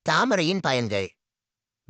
தாமரையின் பயன்கள்.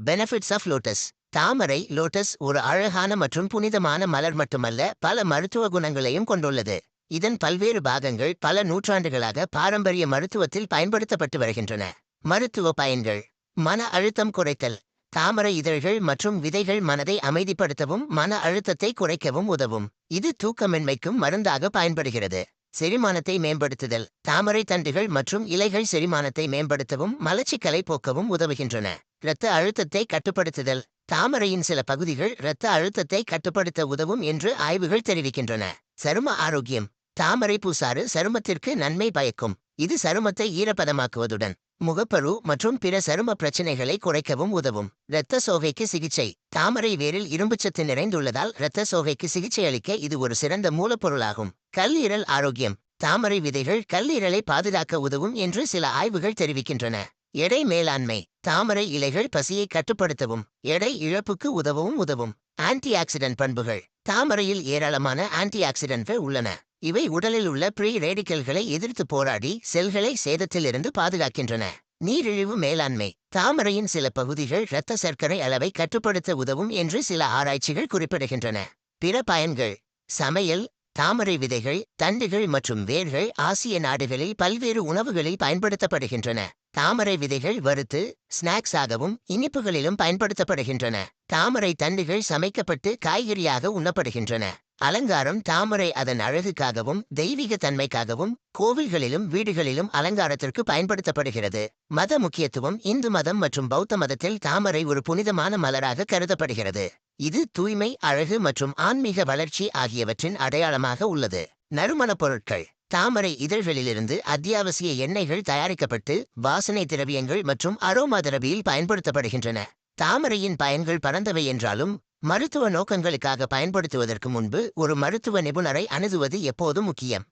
Benefits of lotus. தாமரை lotus ஒரு அழகான மற்றும் புனிதமான மலர் மட்டுமல்ல, பல மருத்துவ குணங்களையும் கொண்டுள்ளது. இதன் பல்வேறு பாகங்கள் பல நூற்றாண்டுகளாக பாரம்பரிய மருத்துவத்தில் பயன்படுத்தப்பட்டு வருகின்றன. மருத்துவ பயன்கள். மன அழுத்தம் குறைத்தல். தாமரை இதழ்கள் மற்றும் விதைகள் மனதை அமைதிப்படுத்தவும் மன அழுத்தத்தை குறைக்கவும் உதவும். இது தூக்கமின்மைக்கும் மருந்தாக பயன்படுகிறது. செரிமானத்தை மேம்படுத்துதல். தாமரை தண்டுகள் மற்றும் இலைகள் செரிமானத்தை மேம்படுத்தவும் மலச்சிக்கலை போக்கவும் உதவுகின்றன. இரத்த அழுத்தத்தை கட்டுப்படுத்துதல். தாமரையின் சில பகுதிகள் இரத்த அழுத்தத்தை கட்டுப்படுத்த உதவும் என்று ஆய்வுகள் தெரிவிக்கின்றன. சரும ஆரோக்கியம். தாமரை பூசாறு சருமத்திற்கு நன்மை பயக்கும். இது சருமத்தை ஈரப்பதமாக்குவதுடன் முகப்பரு மற்றும் பிற சரும பிரச்சினைகளை குறைக்கவும் உதவும். இரத்த சோகைக்கு சிகிச்சை. தாமரை வேரில் இரும்புச்சத்து நிறைந்துள்ளதால் இரத்த சோகைக்கு சிகிச்சை அளிக்க இது ஒரு சிறந்த மூலப்பொருளாகும். கல்லீரல் ஆரோக்கியம். தாமரை விதைகள் கல்லீரலை பாதுகாக்க உதவும் என்று சில ஆய்வுகள் தெரிவிக்கின்றன. எடை மேலாண்மை. தாமரை இலைகள் பசியை கட்டுப்படுத்தவும் எடை இழப்புக்கு உதவும். ஆன்டி ஆக்சிடென்ட் பண்புகள். தாமரையில் ஏராளமான ஆன்டி ஆக்சிடென்ட்கள் உள்ளன. இவை உடலில் உள்ள ப்ரீ ரேடிக்கல்களை எதிர்த்து போராடி செல்களை சேதத்திலிருந்து பாதுகாக்கின்றன. நீரிழிவு மேலாண்மை. தாமரையின் சில பகுதிகள் இரத்த சர்க்கரை அளவை கட்டுப்படுத்த உதவும் என்று சில ஆராய்ச்சிகள் குறிப்பிடுகின்றன. பிற பயன்கள். சமையல். தாமரை விதைகள், தண்டுகள் மற்றும் வேர்கள் ஆசிய நாடுகளில் பல்வேறு உணவுகளில் பயன்படுத்தப்படுகின்றன. தாமரை விதைகள் வறுத்து ஸ்நாக்ஸ் ஆகவும் இனிப்புகளிலும் பயன்படுத்தப்படுகின்றன. தாமரை தண்டுகள் சமைக்கப்பட்டு காய்கறியாக உண்ணப்படுகின்றன. அலங்காரம். தாமரை அதன் அழகுக்காகவும் தெய்வீக தன்மைக்காகவும் கோவில்களிலும் வீடுகளிலும் அலங்காரத்திற்கு பயன்படுத்தப்படுகிறது. மத முக்கியத்துவம். இந்து மதம் மற்றும் பௌத்த மதத்தில் தாமரை ஒரு புனிதமான மலராக கருதப்படுகிறது. இது தூய்மை, அழகு மற்றும் ஆன்மீக வளர்ச்சி ஆகியவற்றின் அடையாளமாக உள்ளது. நறுமணப் பொருட்கள். தாமரை இதழ்களிலிருந்து அத்தியாவசிய எண்ணெய்கள் தயாரிக்கப்பட்டு வாசனை திரவியங்கள் மற்றும் அரோமா தெரபியில் பயன்படுத்தப்படுகின்றன. தாமரையின் பயன்கள் பரந்தவை என்றாலும் மருத்துவ நோக்கங்களுக்காக பயன்படுத்துவதற்கு முன்பு ஒரு மருத்துவ நிபுணரை அணுகுவது எப்போதும் முக்கியம்.